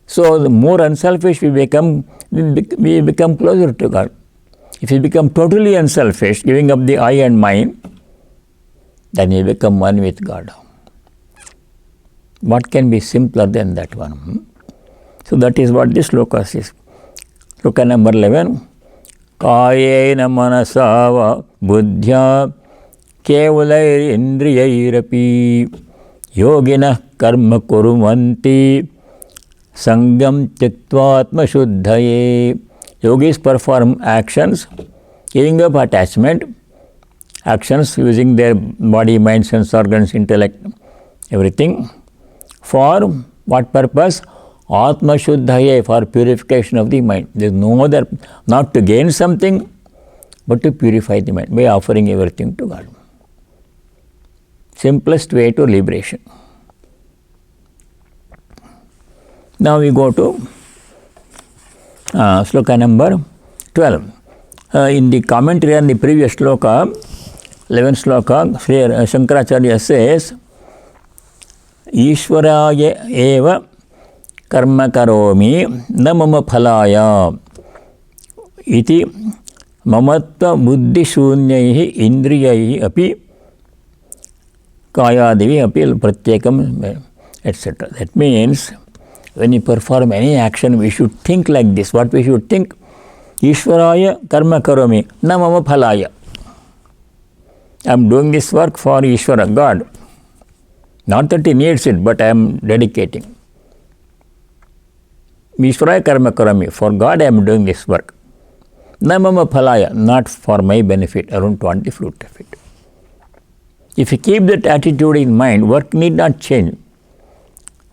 So the more unselfish we become, we become closer to God. If we become totally unselfish, giving up the I and mine, then we become one with God. What can be simpler than that one? So that is what this sloka says. Sloka number 11. Kayena manasava buddhya kevalair indriyairapi yogina karma kuruvanti sangam tiktvatma shuddhaye. Yogis perform actions, giving up attachment, actions using their body, mind, sense organs, intellect, everything. For what purpose? Atma Shuddhaye, for purification of the mind. There is no other, not to gain something, but to purify the mind by offering everything to God. Simplest way to liberation. Now we go to sloka number 12. In the commentary on the previous sloka, 11th sloka, Sri Shankaracharya says, Ishwaraya eva karma karomi na mama phalaya iti mamatva buddhi shunyaihi indriyaihi api kayadivi api pratyekam, etc. That means, when you perform any action, we should think like this. What we should think? Ishwaraya karma karomi na mama phalaya. I am doing this work for Ishvara, God. Not that he needs it, but I am dedicating. Ishvaraya karma karami. For God I am doing this work. Na mama phalaya. Not for my benefit. I don't want the fruit of it. If you keep that attitude in mind, work need not change.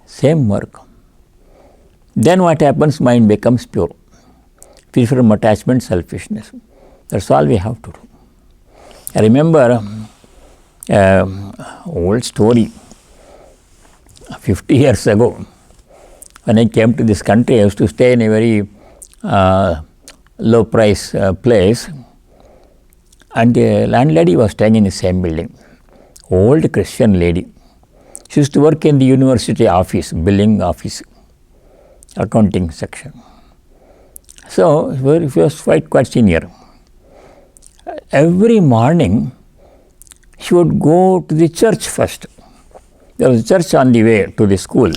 Same work. Then what happens? Mind becomes pure. Free from attachment, selfishness. That's all we have to do. I remember an old story. 50 years ago, when I came to this country, I used to stay in a very low price place, and the landlady was staying in the same building. Old Christian lady. She used to work in the university office, billing office, accounting section. So it was quite senior. Every morning she would go to the church first. There was a church on the way to the school,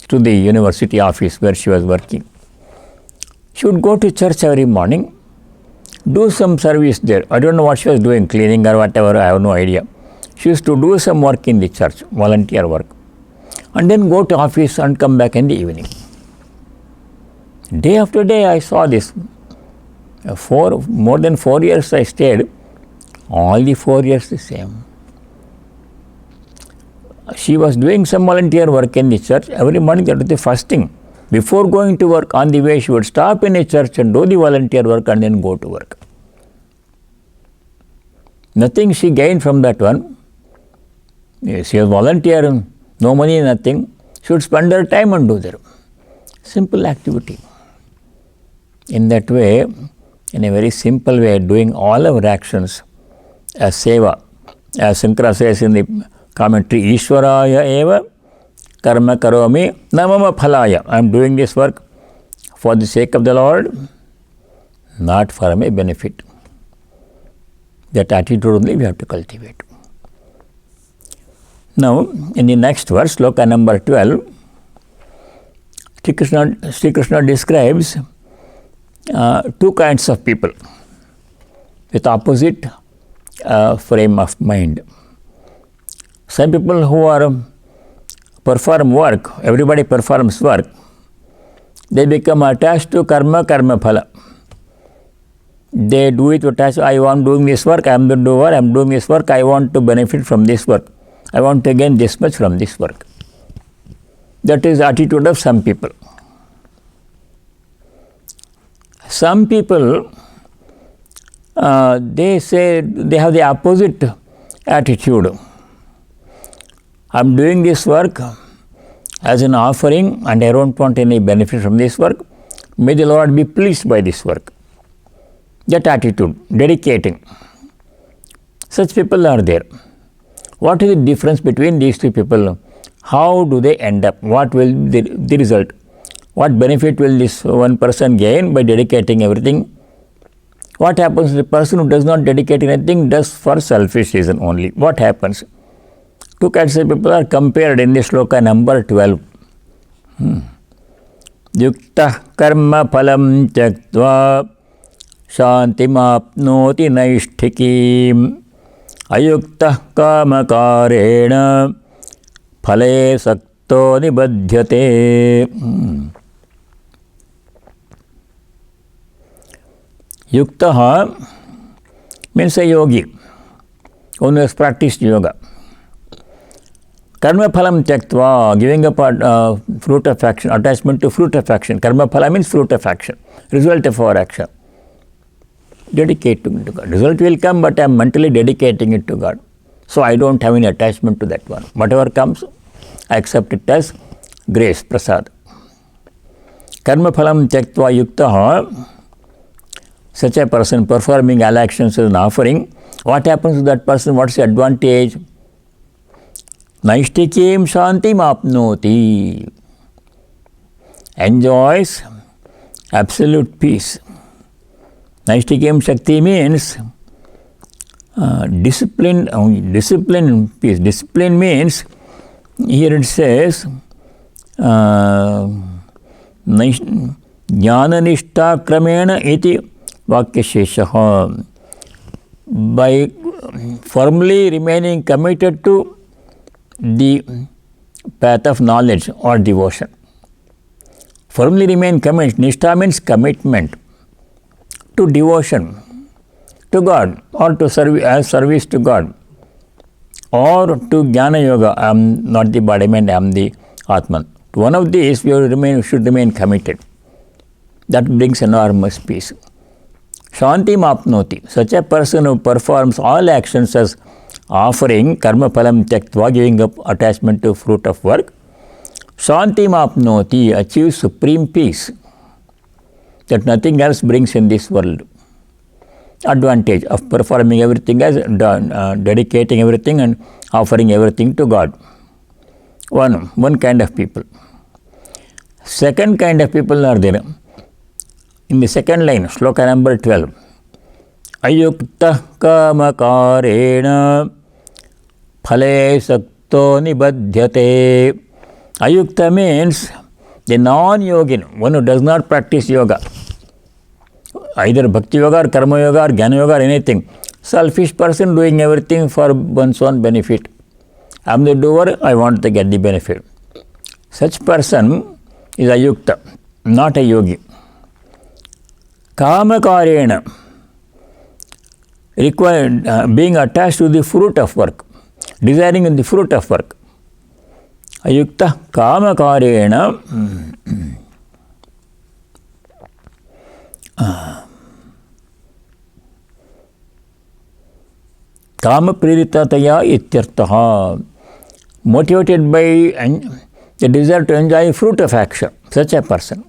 to the university office where she was working. She would go to church every morning, do some service there. I don't know what she was doing, cleaning or whatever, I have no idea. She used to do some work in the church, volunteer work, and then go to office and come back in the evening. Day after day I saw this. More than 4 years I stayed, all the 4 years the same. She was doing some volunteer work in the church. Every morning that was the first thing. Before going to work, on the way she would stop in a church and do the volunteer work and then go to work. Nothing she gained from that one. She was volunteer, no money, nothing. She would spend her time and do that. Simple activity. In that way, in a very simple way, doing all our actions as seva. As Shankara says in the commentary, Ishwaraya eva karma karomi namama phalaya. I am doing this work for the sake of the Lord, not for my benefit. That attitude only we have to cultivate. Now, in the next verse, sloka number 12, Sri Krishna describes two kinds of people with opposite frame of mind. Some people who are perform work, everybody performs work, they become attached to karma phala. They do it attached, I am doing this work, I am the doer, I am doing this work, I want to benefit from this work, I want to gain this much from this work. That is the attitude of some people. Some people, they say they have the opposite attitude. I am doing this work as an offering and I don't want any benefit from this work. May the Lord be pleased by this work. That attitude, dedicating. Such people are there. What is the difference between these two people? How do they end up? What will be the result? What benefit will this one person gain by dedicating everything? What happens to the person who does not dedicate anything, does for selfish reason only? What happens? Two kinds of people are compared in this sloka number 12. Yukta karma phalam tyaktva shantimapnoti naishtikim ayukta kamakarena phale sakto nibadhyate. Yuktaha means a yogi, one who has practiced yoga. Karma phalam tyaktva, giving up fruit of action, attachment to fruit of action. Karma phala means fruit of action, result of our action. Dedicate to God. Result will come, but I am mentally dedicating it to God. So I don't have any attachment to that one. Whatever comes, I accept it as grace, prasad. Karma phalam tyaktva yuktaha, such a person performing all actions as an offering, what happens to that person? What is the advantage? Naishtikim shantim apnoti, enjoys absolute peace. Naishtikim shakti means discipline peace. Discipline means, here it says, jnana nishta kramena iti vakyasheshaha. By firmly remaining committed to the path of knowledge or devotion. Firmly remain committed. Nishtha means commitment to devotion to God or to service to God or to Jnana Yoga. I am not the body mind, I am the Atman. To one of these we should remain committed. That brings enormous peace. Shanti mapnoti, such a person who performs all actions as offering, karma phalam tyaktva, giving up attachment to fruit of work, shanti mapnoti, achieves supreme peace that nothing else brings in this world. Advantage of performing everything as dedicating everything and offering everything to God. One kind of people. Second kind of people are there. In the second line, sloka number 12, ayukta kamakarena phale sakto nibadhyate. Ayukta means the non-yogin, one who does not practice yoga, either bhakti yoga or karma yoga or jnana yoga or anything. Selfish person doing everything for one's own benefit. I am the doer, I want to get the benefit. Such person is ayukta, not a yogi. Kamakarena, required, being attached to the fruit of work, desiring the fruit of work. Ayukta kamakarena kama priritataya ityartaha, motivated by the desire to enjoy fruit of action. Such a person.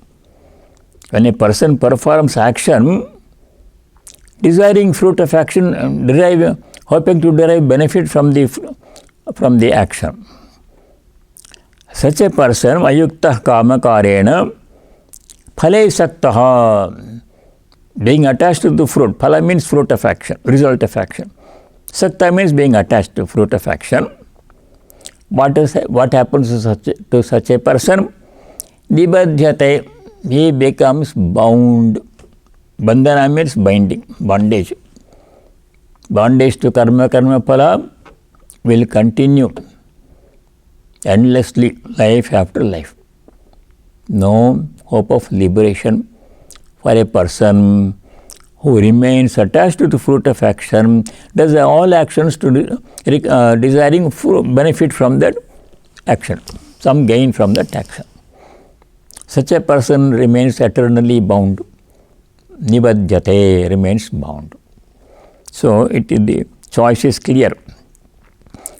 When a person performs action, desiring fruit of action, hoping to derive benefit from the action. Such a person, ayukta kamakarena, phale saktaha, being attached to the fruit. Phala means fruit of action, result of action. Sakta means being attached to fruit of action. What happens to such a person? Nibadhyate, he becomes bound. Bandhana means binding, bondage. Bondage to karma phala will continue endlessly, life after life. No hope of liberation for a person who remains attached to the fruit of action, does all actions to desiring benefit from that action, some gain from that action. Such a person remains eternally bound. Nibadhyate, remains bound. So the choice is clear.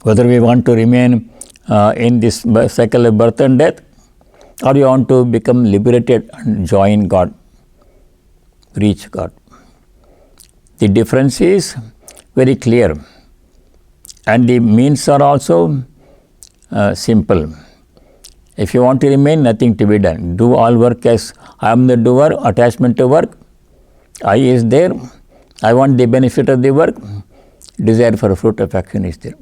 Whether we want to remain in this cycle of birth and death, or we want to become liberated and join God, reach God. The difference is very clear, and the means are also simple. If you want to remain, nothing to be done. Do all work as I am the doer, attachment to work. I is there. I want the benefit of the work. Desire for fruit of action is there.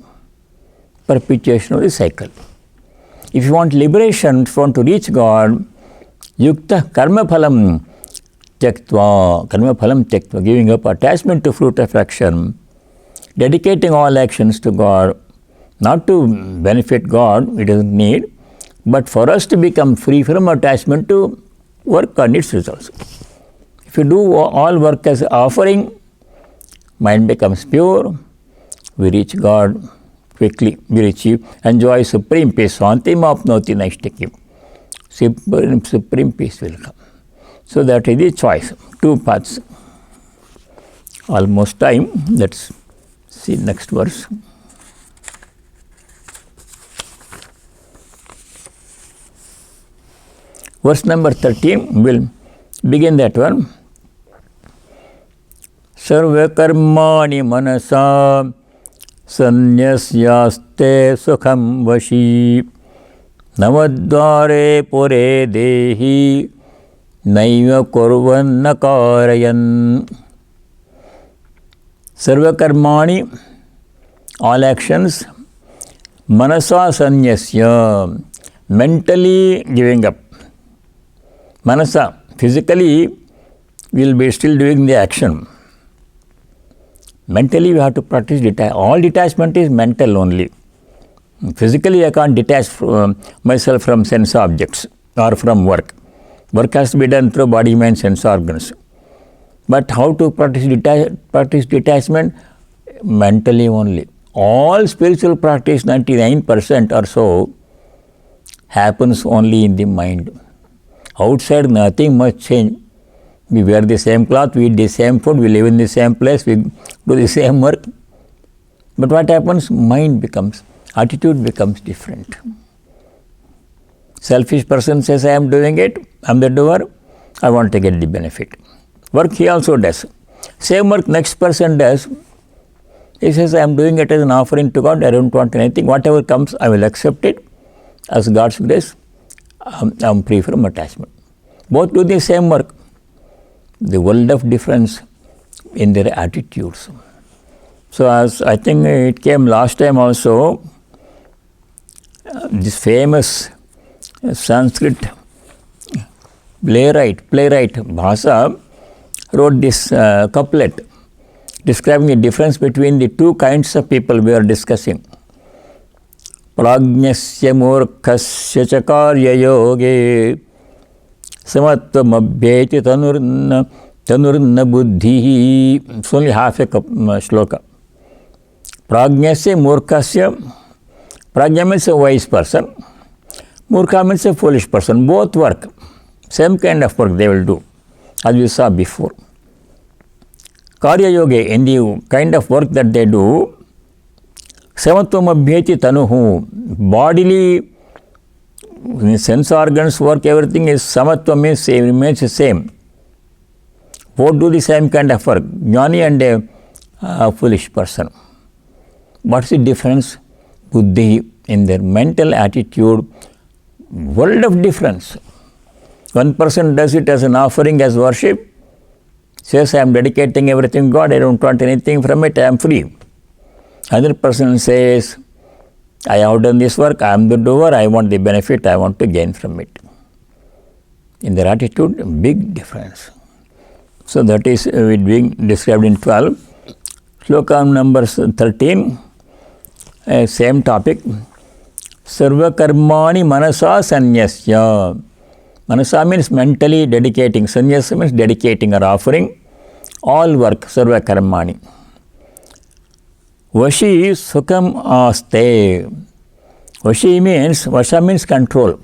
Perpetuation of the cycle. If you want liberation, if you want to reach God, yukta karma phalam tyaktva, giving up attachment to fruit of action, dedicating all actions to God, not to benefit God, it doesn't need, but for us to become free from attachment to work and its results. If you do all work as offering, mind becomes pure, we reach God quickly, we achieve, enjoy supreme peace, antimapnoti naishtikim. Supreme peace will come. So that is the choice, two paths. Almost time, let's see next verse. Verse number 13, we'll begin that one. Sarva karmani manasa sanyasyaste sukham vashi navadvare pore dehi naiva kurvanna karayan. Sarva karmani, all actions, manasa sanyasya, mentally giving up. Manasa, physically we will be still doing the action. Mentally we have to practice detachment. All detachment is mental only. Physically I can't detach myself from sense objects or from work. Work has to be done through body, mind, sense organs. But how to practice detachment? Mentally only. All spiritual practice, 99% or so, happens only in the mind. Outside nothing much change. We wear the same cloth, we eat the same food, we live in the same place, we do the same work. But what happens? Mind becomes, attitude becomes different. Selfish person says, I am doing it, I am the doer, I want to get the benefit. Work he also does. Same work next person does. He says, I am doing it as an offering to God, I don't want anything. Whatever comes, I will accept it as God's grace. I am free from attachment. Both do the same work. The world of difference in their attitudes. So as I think it came last time also, this famous Sanskrit playwright Bhasa wrote this couplet. describing the difference between the two kinds of people we are discussing. Prajnasya murkhasya cha karya yoge samatvam abhyeti tanurna buddhi. It's only half a shloka. Prajnasya murkhasya. Prajna means a wise person. Murkha means a foolish person. Both work. Same kind of work they will do, as we saw before. Karya yoga, in the kind of work that they do, samatvam abhyeti tanuhu. Bodily, sense organs work, everything is samatvam, means same, remains the same. Both do the same kind of work, jnani and a foolish person. What's the difference? Buddhi, in their mental attitude, world of difference. One person does it as an offering, as worship, says, I am dedicating everything to God, I don't want anything from it, I am free. Other person says, I have done this work, I am the doer, I want the benefit, I want to gain from it. In their attitude, big difference. So that is being described in 12. Shloka number 13, same topic. Sarva karmani manasa sanyasya. Manasa means mentally dedicating. Sanyasa means dedicating or offering. All work, sarva karmani. Vashi sukham aste. Vasha means control.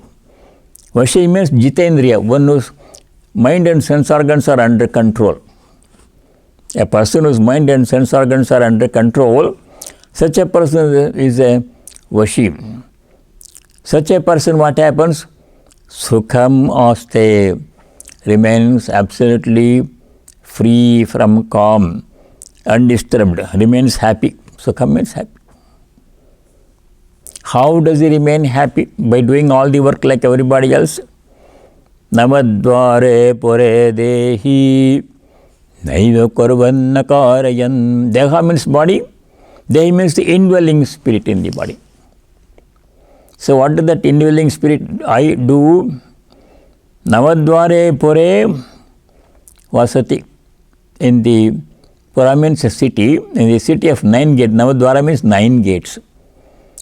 Vashi means jitendriya, one whose mind and sense organs are under control. A person whose mind and sense organs are under control, such a person is a vashi. Such a person, what happens? Sukham aste, remains absolutely free from calm, undisturbed, remains happy. Sukham means happy. How does he remain happy? By doing all the work like everybody else. Namadvare pore dehi naiva kurvanna karayan. Deha means body. Dehi means the indwelling spirit in the body. So what does that indwelling spirit I do? Navadvare pore vasati. In the Pura means a city. In the city of 9 gates. Navadvara means 9 gates.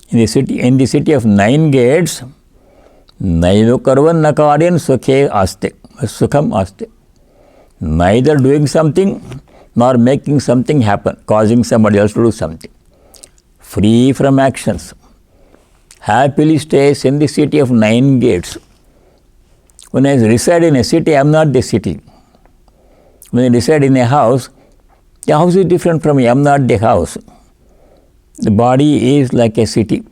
In the city of 9 gates, naiva karvanna karyan sukhe aste. Sukham aste. Neither doing something nor making something happen, causing somebody else to do something. Free from actions. Happily stays in the city of 9 gates. When I reside in a city, I am not the city. When I reside in a house, the house is different from me, I am not the house. The body is like a city.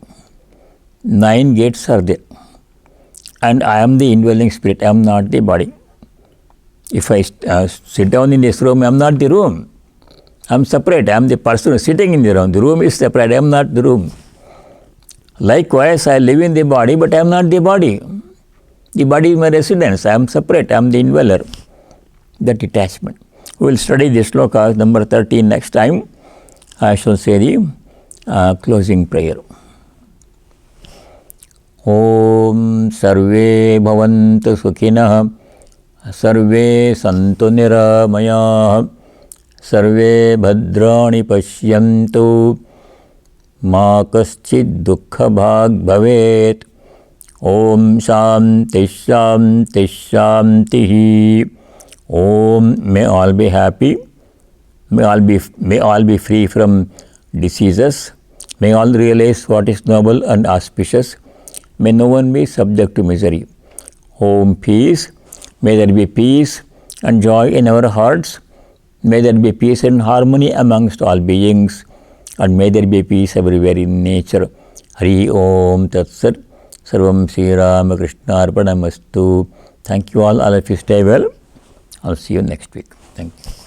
9 gates are there. And I am the indwelling spirit, I am not the body. If I sit down in this room, I am not the room. I am separate, I am the person sitting in the room. The room is separate, I am not the room. Likewise, I live in the body, but I am not the body. The body is my residence, I am separate, I am the indweller. The detachment. We will study this shloka number 13 next time. I shall say the closing prayer. Om sarve bhavantu sukhinah, sarve santu niramayah, sarve bhadrani pashyantu, ma kaschid dukkha bhag bhavet. Om shanti shanti shanti. Om, may all be happy, may all be free from diseases, may all realize what is noble and auspicious, may no one be subject to misery. Om peace, may there be peace and joy in our hearts, may there be peace and harmony amongst all beings, and may there be peace everywhere in nature. Hari Om Tat Sat, Sarvam Sri Ramakrishna Arpanamastu. Thank you all of you stay well. I'll see you next week. Thank you.